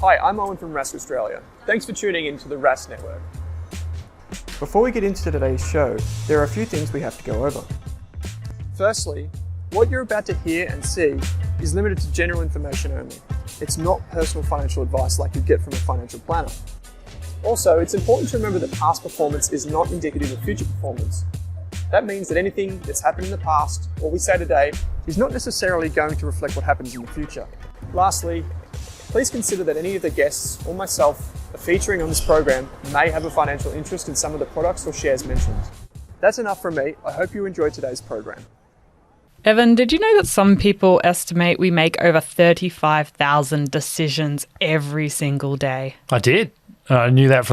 Hi, I'm Owen from Rask Australia. Thanks for tuning in to the Rask Network. Before we get into today's show, there are a few things we have to go over. Firstly, what you're about to hear and see is limited to general information only. It's not personal financial advice like you get from a financial planner. Also, it's important to remember that past performance is not indicative of future performance. That means that anything that's happened in the past, or we say today, is not necessarily going to reflect what happens in the future. Lastly, please consider that any of the guests or myself are featuring on this program may have a financial interest in some of the products or shares mentioned. That's enough from me. I hope you enjoyed today's program. Evan, did you know that some people estimate we make over 35,000 decisions every single day? I did. I knew that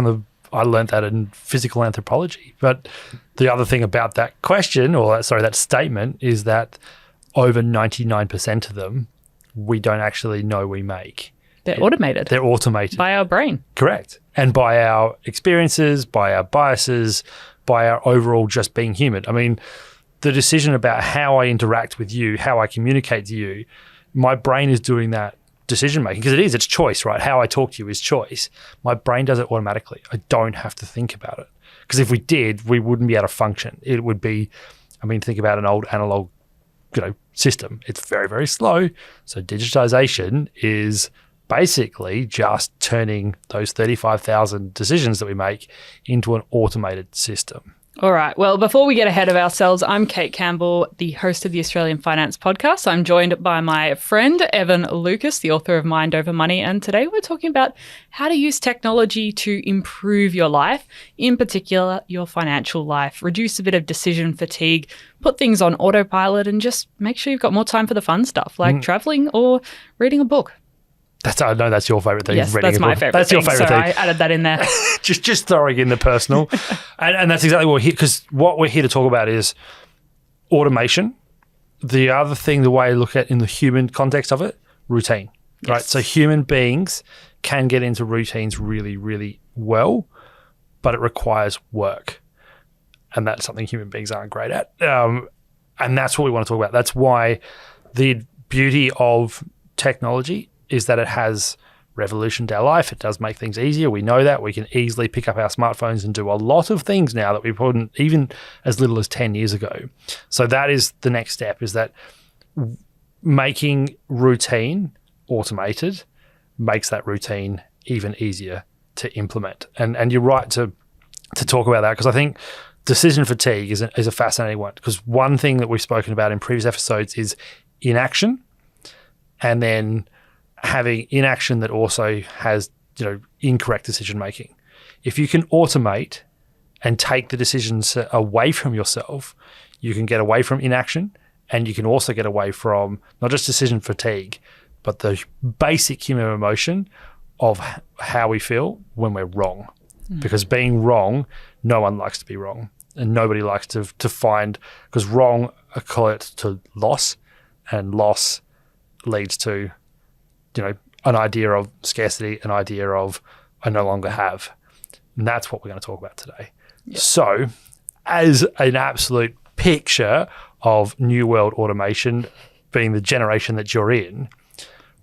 I learned that in physical anthropology. But the other thing about that question, that statement, is that over 99% of them, we don't actually know we make. They're automated. They're automated. By our brain. Correct. And by our experiences, by our biases, by our overall just being human. I mean, the decision about how I interact with you, how I communicate to you, my brain is doing that decision making, because it's choice, right? How I talk to you is choice. My brain does it automatically. I don't have to think about it, because if we did, we wouldn't be able to function. It would be, think about an old analog, system. It's very, very slow. So digitization is basically just turning those 35,000 decisions that we make into an automated system. All right. Well, before we get ahead of ourselves, I'm Kate Campbell, the host of the Australian Finance Podcast. I'm joined by my friend, Evan Lucas, the author of Mind Over Money. And today we're talking about how to use technology to improve your life, in particular, your financial life, reduce a bit of decision fatigue, put things on autopilot, and just make sure you've got more time for the fun stuff, like traveling or reading a book. I know that's your favourite thing. Yes, that's my favourite thing. Your favourite thing. I added that in there. just throwing in the personal. and that's exactly what we're here, because what we're here to talk about is automation. The other thing, the way I look at in the human context of it, routine, right? So human beings can get into routines really, really well, but it requires work. And that's something human beings aren't great at. And that's what we want to talk about. That's why the beauty of technology is that it has revolutioned our life. It does make things easier. We know that. We can easily pick up our smartphones and do a lot of things now that we couldn't even as little as 10 years ago. So that is the next step, is that making routine automated makes that routine even easier to implement. And you're right to talk about that, because I think decision fatigue is a fascinating one, because one thing that we've spoken about in previous episodes is inaction, and then having inaction that also has, incorrect decision making. If you can automate and take the decisions away from yourself, you can get away from inaction, and you can also get away from not just decision fatigue, but the basic human emotion of how we feel when we're wrong. Because being wrong, no one likes to be wrong, and nobody likes to find, because wrong equates to loss, and loss leads to an idea of scarcity, an idea of I no longer have. And that's what we're going to talk about today. Yep. So as an absolute picture of New World automation, being the generation that you're in,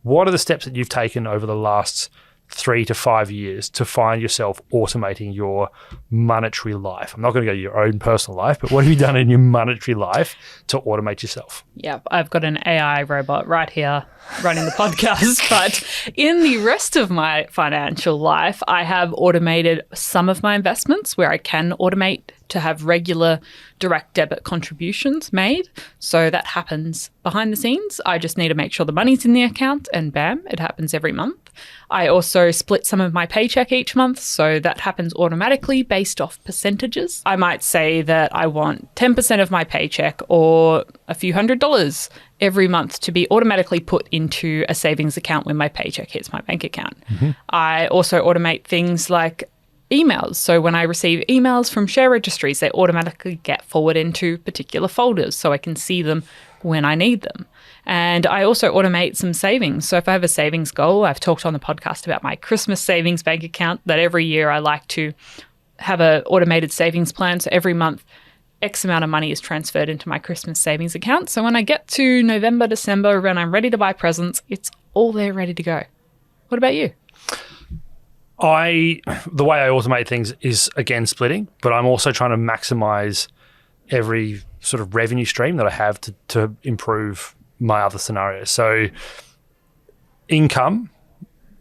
what are the steps that you've taken over the last 3 to 5 years to find yourself automating your monetary life? I'm not going to go to your own personal life, but what have you done in your monetary life to automate yourself? Yeah, I've got an AI robot right here running the podcast, but in the rest of my financial life, I have automated some of my investments where I can automate to have regular direct debit contributions made. So that happens behind the scenes. I just need to make sure the money's in the account, and bam, it happens every month. I also split some of my paycheck each month, so that happens automatically based off percentages. I might say that I want 10% of my paycheck, or a few $100s every month, to be automatically put into a savings account when my paycheck hits my bank account. I also automate things like emails. So when I receive emails from share registries, they automatically get forwarded into particular folders so I can see them when I need them. And I also automate some savings. So if I have a savings goal, I've talked on the podcast about my Christmas savings bank account, that every year I like to have an automated savings plan. So every month, X amount of money is transferred into my Christmas savings account. So when I get to November, December, when I'm ready to buy presents, it's all there ready to go. What about you? The way I automate things is, again, splitting, but I'm also trying to maximize every sort of revenue stream that I have to improve my other scenarios. So income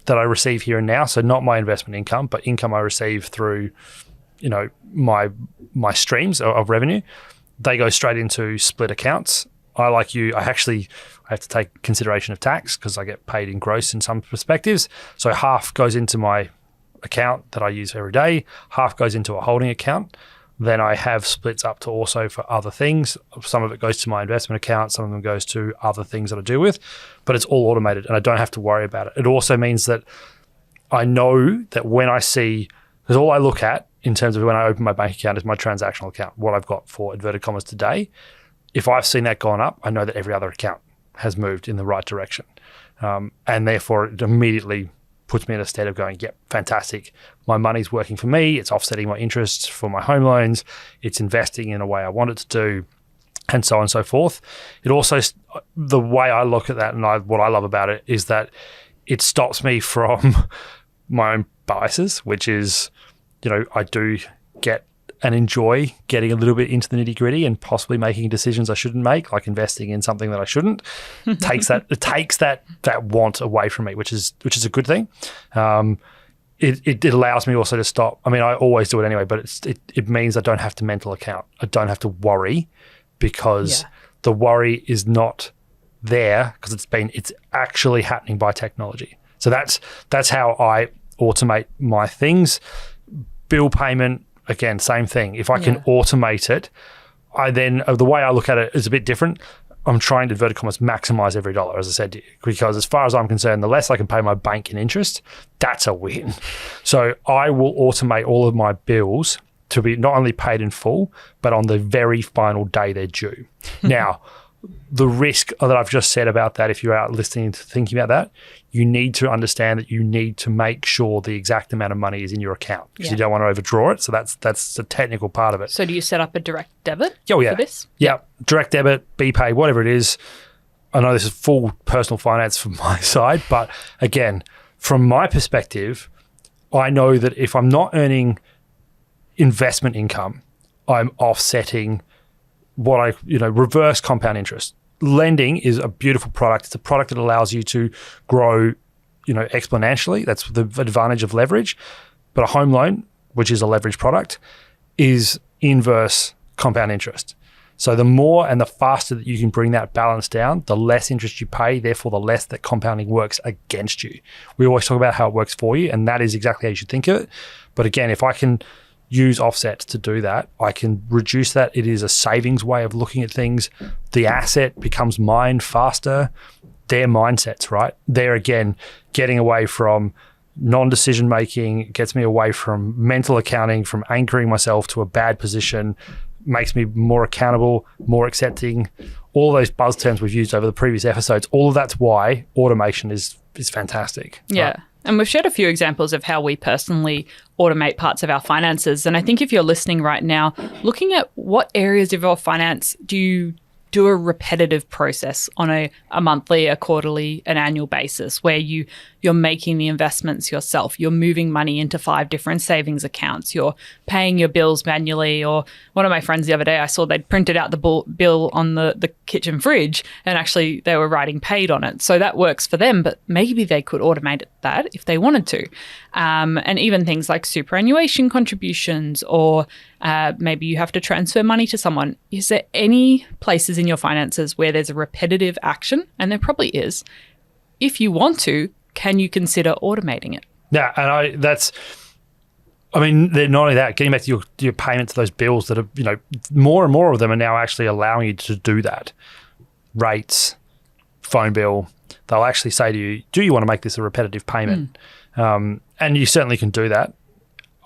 that I receive here and now, so not my investment income, but income I receive through, my streams of revenue, they go straight into split accounts. I have to take consideration of tax because I get paid in gross in some perspectives. So half goes into my account that I use every day, half goes into a holding account. Then I have splits up to also for other things. Some of it goes to my investment account, some of them goes to other things that I do with, but it's all automated and I don't have to worry about it. It also means that I know that when I see, because all I look at in terms of when I open my bank account is my transactional account, what I've got for inverted commas today. If I've seen that gone up, I know that every other account has moved in the right direction. And therefore it immediately puts me in a state of going, yep, fantastic. My money's working for me. It's offsetting my interests for my home loans. It's investing in a way I want it to do, and so on and so forth. It also, the way I look at that and what I love about it is that it stops me from my own biases, which is, I do get and enjoy getting a little bit into the nitty gritty and possibly making decisions I shouldn't make, like investing in something that I shouldn't. It takes that want away from me, which is a good thing. It allows me also to stop. I mean, I always do it anyway, but it means I don't have to mental account. I don't have to worry because the worry is not there because it's actually happening by technology. So that's how I automate my things. Bill payment, again, same thing. If I can automate it, the way I look at it is a bit different. I'm trying to, inverted commas, maximize every dollar, as I said, because as far as I'm concerned, the less I can pay my bank in interest, that's a win. So I will automate all of my bills to be not only paid in full, but on the very final day they're due. Now, the risk that I've just said about that, if you're out listening to thinking about that, you need to understand that you need to make sure the exact amount of money is in your account because you don't want to overdraw it. So that's the technical part of it. So do you set up a direct debit for this? Yeah. Direct debit, BPay, whatever it is. I know this is full personal finance from my side, but again, from my perspective, I know that if I'm not earning investment income, I'm offsetting what reverse compound interest. Lending is a beautiful product. It's a product that allows you to grow, exponentially. That's the advantage of leverage. But a home loan, which is a leverage product, is inverse compound interest. So the more and the faster that you can bring that balance down, the less interest you pay, therefore the less that compounding works against you. We always talk about how it works for you, and that is exactly how you should think of it. But again, if I can use offsets to do that, I can reduce that. It is a savings way of looking at things. The asset becomes mined faster. Their mindsets, right? They're, again, getting away from non-decision making, gets me away from mental accounting, from anchoring myself to a bad position, makes me more accountable, more accepting. All those buzz terms we've used over the previous episodes, all of that's why automation is fantastic. Yeah. Right? And we've shared a few examples of how we personally automate parts of our finances. And I think if you're listening right now, looking at what areas of your finance do you do a repetitive process on a monthly, a quarterly, an annual basis where you're making the investments yourself. You're moving money into 5 different savings accounts. You're paying your bills manually. Or one of my friends the other day, I saw they'd printed out the bill on the kitchen fridge and actually they were writing paid on it. So that works for them, but maybe they could automate that if they wanted to. And even things like superannuation contributions or maybe you have to transfer money to someone. Is there any places in your finances where there's a repetitive action? And there probably is. If you want to, can you consider automating it? Yeah, and they're not only that, getting back to your payment to those bills that are, more and more of them are now actually allowing you to do that. Rates, phone bill, they'll actually say to you, do you want to make this a repetitive payment? And you certainly can do that.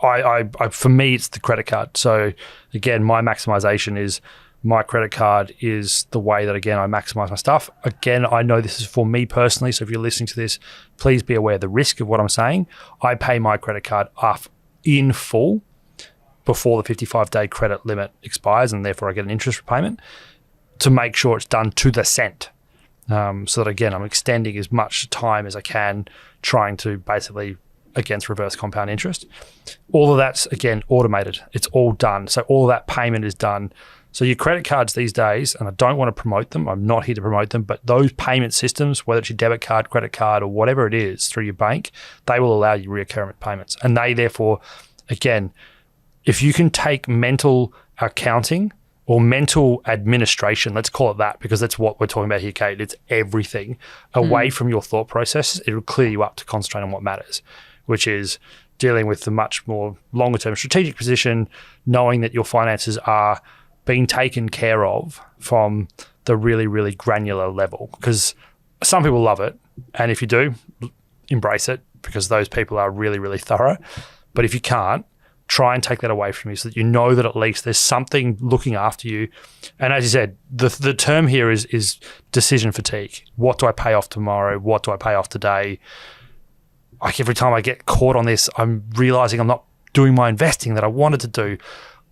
I for me, it's the credit card. So again, my maximization is my credit card is the way that, again, I maximize my stuff. Again, I know this is for me personally. So if you're listening to this, please be aware of the risk of what I'm saying. I pay my credit card off in full before the 55-day credit limit expires, and therefore I get an interest repayment to make sure it's done to the cent. So that, again, I'm extending as much time as I can, trying to basically against reverse compound interest. All of that's, again, automated. It's all done. So all of that payment is done. So your credit cards these days, and I don't want to promote them, I'm not here to promote them, but those payment systems, whether it's your debit card, credit card, or whatever it is through your bank, they will allow you recurrent payments. And they therefore, again, if you can take mental accounting or mental administration, let's call it that, because that's what we're talking about here, Kate, it's everything, away from your thought processes, it'll clear you up to concentrate on what matters, which is dealing with the much more longer term strategic position, knowing that your finances are being taken care of from the really, really granular level. Because some people love it, and if you do, embrace it, because those people are really, really thorough. But if you can't, try and take that away from you so that you know that at least there's something looking after you. And as you said, the term here is decision fatigue. What do I pay off tomorrow? What do I pay off today? Like every time I get caught on this, I'm realizing I'm not doing my investing that I wanted to do.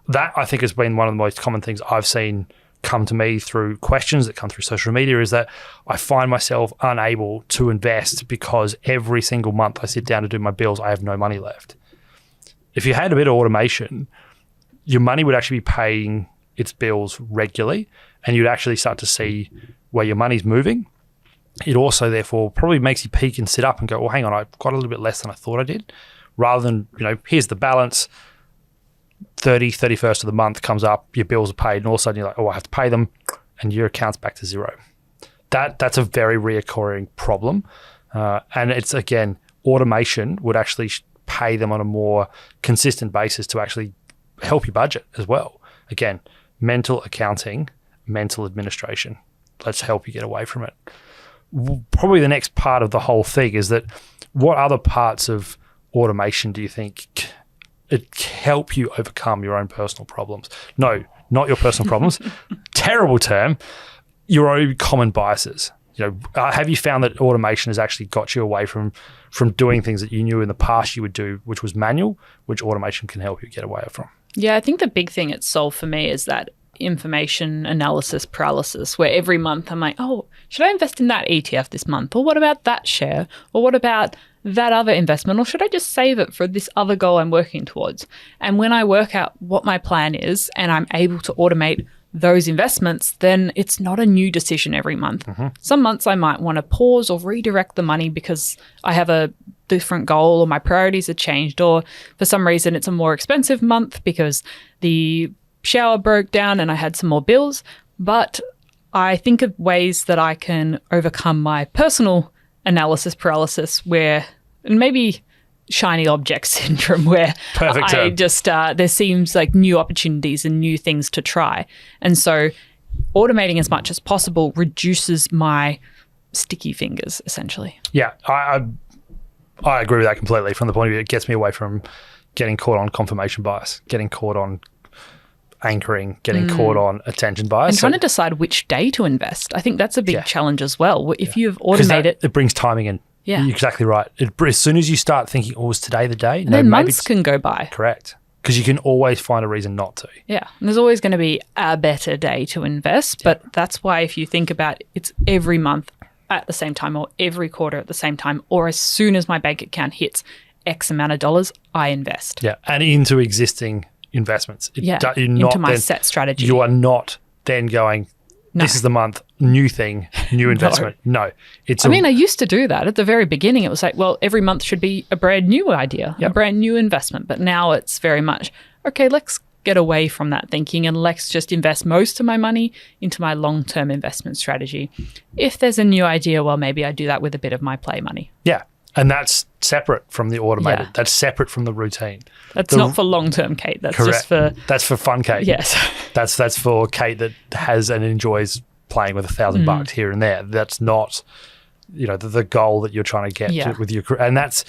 That, I think, has been one of the most common things I've seen come to me through questions that come through social media, is that I find myself unable to invest because every single month I sit down to do my bills, I have no money left. If you had a bit of automation, your money would actually be paying its bills regularly, and you'd actually start to see where your money's moving. It also, therefore, probably makes you peak and sit up and go, well, hang on, I've got a little bit less than I thought I did, rather than, here's the balance, 31st of the month comes up, your bills are paid, and all of a sudden you're like, oh, I have to pay them, and your account's back to zero. That's a very reoccurring problem. And it's, again, automation would actually pay them on a more consistent basis to actually help you budget as well. Again, mental accounting, mental administration. Let's help you get away from it. Probably the next part of the whole thing is that what other parts of automation do you think it help you overcome your own personal problems? No, not your personal problems. Terrible term. Your own common biases. Have you found that automation has actually got you away from doing things that you knew in the past you would do, which was manual, which automation can help you get away from? Yeah, I think the big thing it's solved for me is that information analysis paralysis, where every month I'm like, oh, should I invest in that ETF this month? Or what about that share? Or what about that other investment? Or should I just save it for this other goal I'm working towards? And when I work out what my plan is and I'm able to automate those investments, then it's not a new decision every month. Mm-hmm. Some months I might want to pause or redirect the money because I have a different goal or my priorities have changed, or for some reason it's a more expensive month because the shower broke down and I had some more bills. But I think of ways that I can overcome my personal analysis paralysis, where, and maybe shiny object syndrome, where I just, there seems like new opportunities and new things to try. And so automating as much as possible reduces my sticky fingers, essentially. Yeah, I agree with that completely. From the point of view, it gets me away from getting caught on confirmation bias, getting caught on anchoring, getting caught on attention bias. And trying to decide which day to invest. I think that's a big challenge as well. If you've automated... it brings timing in. Yeah. You're exactly right. As soon as you start thinking, oh, is today the day? And then months can go by. Correct. Because you can always find a reason not to. Yeah. And there's always going to be a better day to invest. But that's why if you think about it's every month at the same time, or every quarter at the same time, or as soon as my bank account hits X amount of dollars, I invest. Yeah. And into existing investments. Into my set strategy. You are not then going, this is the month, new thing, new investment. No. I used to do that. At the very beginning, it was like, well, every month should be a brand new idea, a brand new investment. But now it's very much, okay, let's get away from that thinking and let's just invest most of my money into my long-term investment strategy. If there's a new idea, well, maybe I do that with a bit of my play money. Yeah. And that's separate from the automated. Yeah. That's separate from the routine. That's not for long-term Kate. That's correct. Just for... That's for fun Kate. Yes. That's for Kate that has and enjoys playing with $1,000 here and there. That's not, the goal that you're trying to get with your career. And that's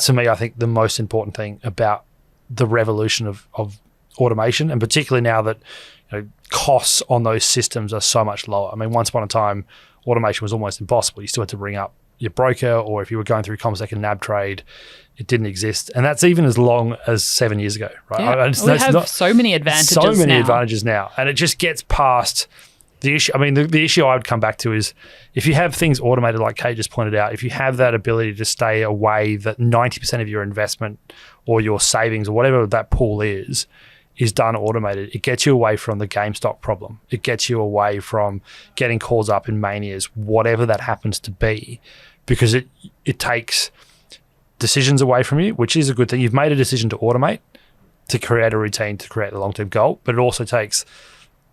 for me, I think, the most important thing about the revolution of automation, and particularly now that costs on those systems are so much lower. I mean, once upon a time, automation was almost impossible. You still had to ring up your broker, or if you were going through CommSec and NAB trade, it didn't exist. And that's even as long as 7 years ago, right? Yeah. We have so many advantages now. And it just gets past The issue, the issue I would come back to is if you have things automated, like Kate just pointed out, if you have that ability to stay away that 90% of your investment or your savings or whatever that pool is done automated, it gets you away from the GameStop problem. It gets you away from getting calls up in manias, whatever that happens to be, because it takes decisions away from you, which is a good thing. You've made a decision to automate, to create a routine, to create a long-term goal, but it also takes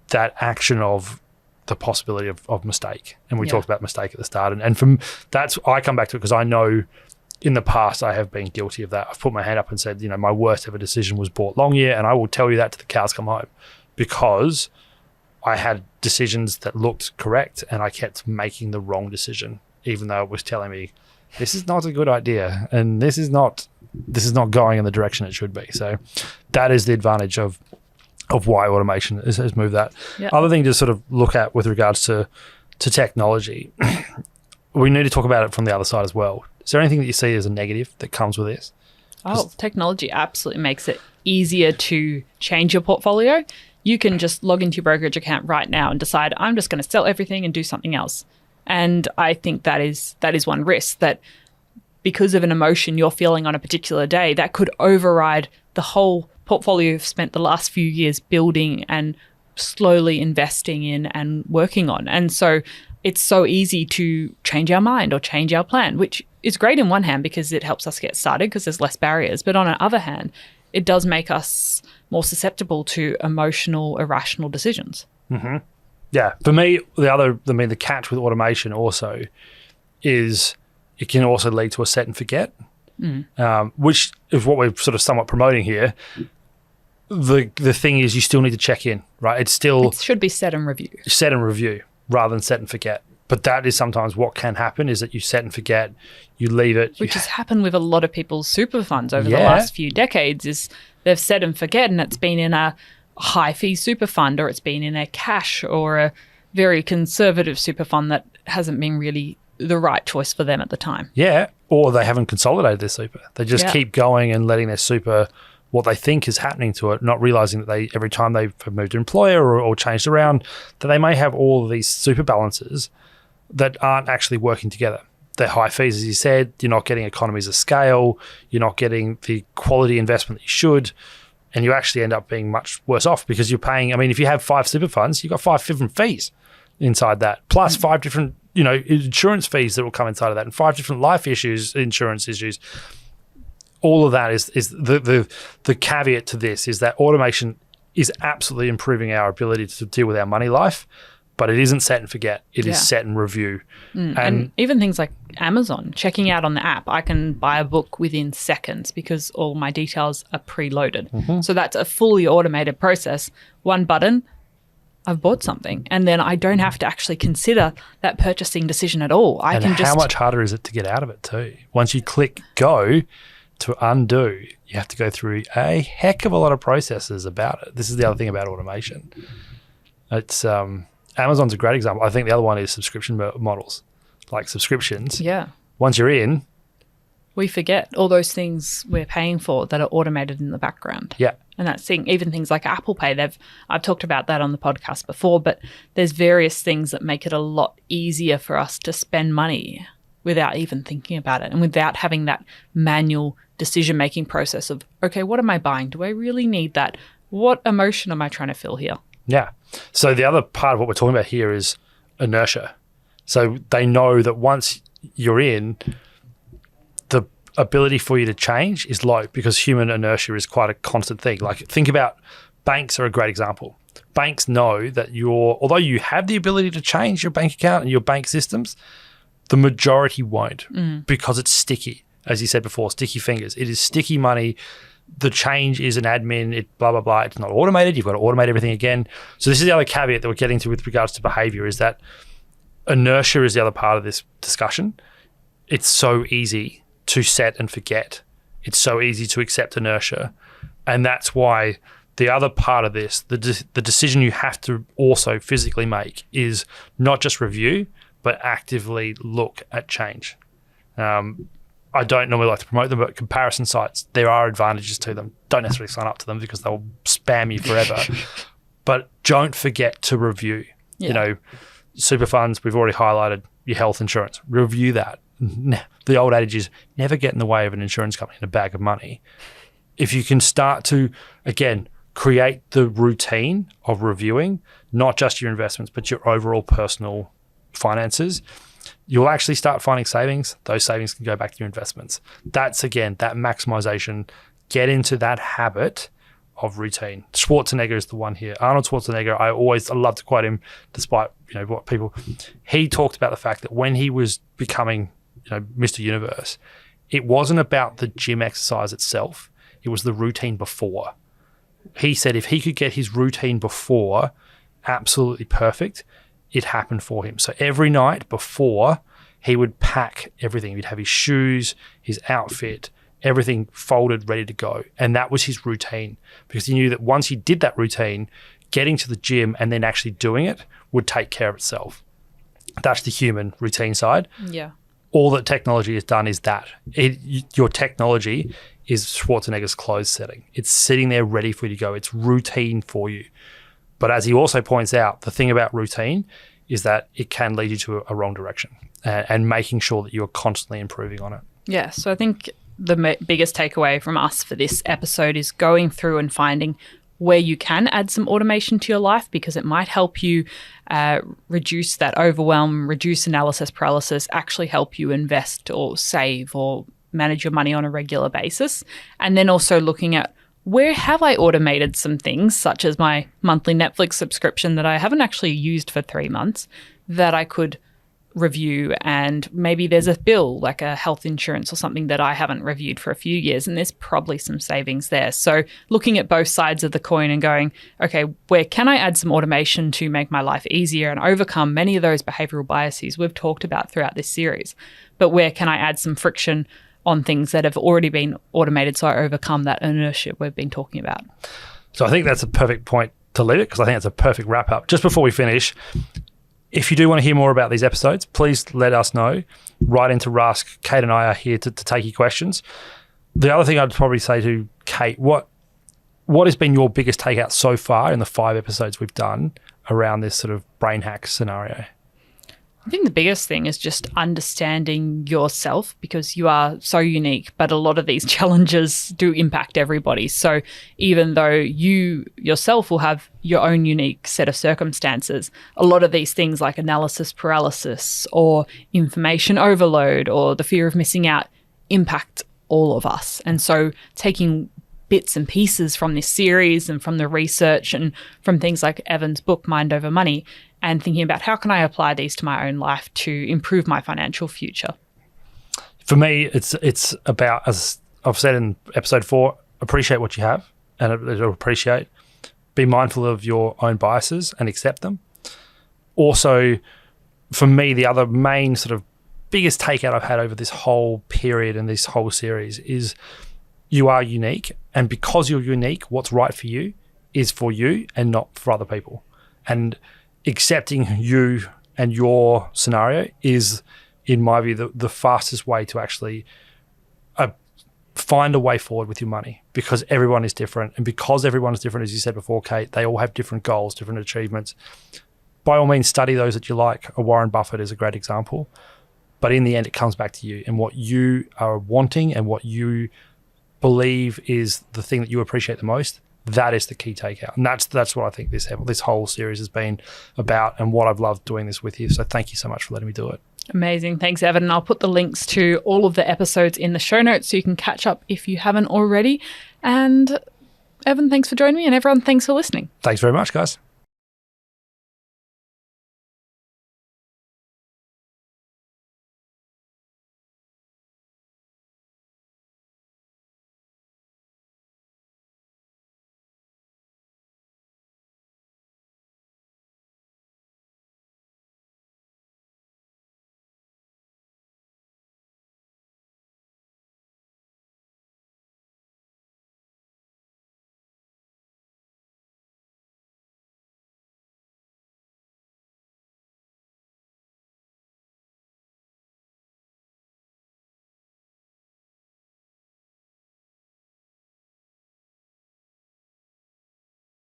that action of the possibility of mistake. And we talked about mistake at the start. And from that's, I come back to it because I know in the past I have been guilty of that. I've put my hand up and said, my worst ever decision was bought long year, and I will tell you that to the cows come home, because I had decisions that looked correct and I kept making the wrong decision, even though it was telling me this is not a good idea and this is not going in the direction it should be. So that is the advantage of why automation has moved that. Yep. Other thing to sort of look at with regards to technology, we need to talk about it from the other side as well. Is there anything that you see as a negative that comes with this? Technology absolutely makes it easier to change your portfolio. You can just log into your brokerage account right now and decide, I'm just going to sell everything and do something else. And I think that is one risk, that because of an emotion you're feeling on a particular day, that could override the whole portfolio you've spent the last few years building and slowly investing in and working on. And so it's so easy to change our mind or change our plan, which is great in one hand because it helps us get started because there's less barriers. But on the other hand, it does make us more susceptible to emotional, irrational decisions. Mm-hmm. Yeah. For me, the catch with automation also is it can also lead to a set and forget, which is what we're sort of somewhat promoting here. The thing is, you still need to check in, right? It should be set and review. Set and review rather than set and forget. But that is sometimes what can happen, is that you set and forget, you leave it. Which has happened with a lot of people's super funds over the last few decades, is they've set and forget, and it's been in a high fee super fund, or it's been in a cash or a very conservative super fund that hasn't been really the right choice for them at the time. Yeah, or they haven't consolidated their super. They just keep going and letting their super, what they think is happening to it, not realizing that every time they've moved employer or changed around, that they may have all of these super balances that aren't actually working together. They're high fees, as you said. You're not getting economies of scale. You're not getting the quality investment that you should. And you actually end up being much worse off because you're paying, if you have 5 super funds, you've got 5 different fees inside that, plus 5 different, insurance fees that will come inside of that, and 5 different life insurance issues. All of that is the caveat to this, is that automation is absolutely improving our ability to deal with our money life, but it isn't set and forget. It is set and review. And even things like Amazon, checking out on the app, I can buy a book within seconds because all my details are preloaded. Mm-hmm. So that's a fully automated process. One button, I've bought something, and then I don't have to actually consider that purchasing decision at all. How much harder is it to get out of it too? Once you click go to undo, you have to go through a heck of a lot of processes about it. This is the other thing about automation. It's Amazon's a great example. I think the other one is subscription models, like subscriptions. Yeah. Once you're in, we forget all those things we're paying for that are automated in the background. Yeah. And that's even things like Apple Pay. I've talked about that on the podcast before, but there's various things that make it a lot easier for us to spend money without even thinking about it and without having that manual decision-making process of, okay, what am I buying? Do I really need that? What emotion am I trying to feel here? Yeah. So the other part of what we're talking about here is inertia. So they know that once you're in, the ability for you to change is low because human inertia is quite a constant thing. Like, think about banks are a great example. Banks know that although you have the ability to change your bank account and your bank systems, the majority won't because it's sticky. As you said before, sticky fingers. It is sticky money. The change is an admin, blah, blah, blah. It's not automated. You've got to automate everything again. So this is the other caveat that we're getting to with regards to behavior, is that inertia is the other part of this discussion. It's so easy to set and forget. It's so easy to accept inertia. And that's why the other part of this, the decision you have to also physically make, is not just review, but actively look at change. I don't normally like to promote them, but comparison sites, there are advantages to them. Don't necessarily sign up to them because they'll spam you forever. But don't forget to review. Super funds, we've already highlighted your health insurance. Review that. The old adage is never get in the way of an insurance company and a bag of money. If you can start to, again, create the routine of reviewing, not just your investments, but your overall personal finances, you'll actually start finding savings. Those savings can go back to your investments. That's, again, that maximization. Get into that habit of routine. Schwarzenegger is the one here. Arnold Schwarzenegger, I love to quote him despite, what people, he talked about the fact that when he was becoming, Mr. Universe, it wasn't about the gym exercise itself. It was the routine before. He said if he could get his routine before absolutely perfect, it happened for him. So every night before, he would pack everything. He'd have his shoes, his outfit, everything folded, ready to go. And that was his routine, because he knew that once he did that routine, getting to the gym and then actually doing it would take care of itself. That's the human routine side. Yeah. All that technology has done is that. Your technology is Schwarzenegger's clothes setting. It's sitting there ready for you to go. It's routine for you. But as he also points out, the thing about routine is that it can lead you to a wrong direction, and making sure that you're constantly improving on it. Yeah. So I think the biggest takeaway from us for this episode is going through and finding where you can add some automation to your life, because it might help you reduce that overwhelm, reduce analysis paralysis, actually help you invest or save or manage your money on a regular basis. And then also looking at, where have I automated some things, such as my monthly Netflix subscription that I haven't actually used for 3 months, that I could review, and maybe there's a bill like a health insurance or something that I haven't reviewed for a few years, and there's probably some savings there. So looking at both sides of the coin and going, okay, where can I add some automation to make my life easier and overcome many of those behavioral biases we've talked about throughout this series, but where can I add some friction on things that have already been automated so I overcome that inertia we've been talking about. So I think that's a perfect point to leave it, because I think it's a perfect wrap up. Just before we finish, if you do want to hear more about these episodes, please let us know. Write into Rask. Kate and I are here to take your questions. The other thing I'd probably say to Kate, what has been your biggest takeout so far in the 5 episodes we've done around this sort of brain hack scenario? I think the biggest thing is just understanding yourself, because you are so unique, but a lot of these challenges do impact everybody. So even though you yourself will have your own unique set of circumstances, a lot of these things like analysis paralysis or information overload or the fear of missing out impact all of us. And so taking bits and pieces from this series and from the research and from things like Evan's book, Mind Over Money, and thinking about how can I apply these to my own life to improve my financial future. For me, it's about, as I've said in episode 4, appreciate what you have and appreciate. Be mindful of your own biases and accept them. Also, for me, the other main sort of biggest takeout I've had over this whole period and this whole series is you are unique. And because you're unique, what's right for you is for you and not for other people. And accepting you and your scenario is, in my view, the fastest way to actually find a way forward with your money, because everyone is different. And because everyone is different, as you said before, Kate, they all have different goals, different achievements. By all means, study those that you like. A Warren Buffett is a great example. But in the end, it comes back to you and what you are wanting and what you believe is the thing that you appreciate the most. That is the key takeout. And that's what I think this whole series has been about, and what I've loved doing this with you. So thank you so much for letting me do it. Amazing. Thanks, Evan. And I'll put the links to all of the episodes in the show notes so you can catch up if you haven't already. And Evan, thanks for joining me. And everyone, thanks for listening. Thanks very much, guys.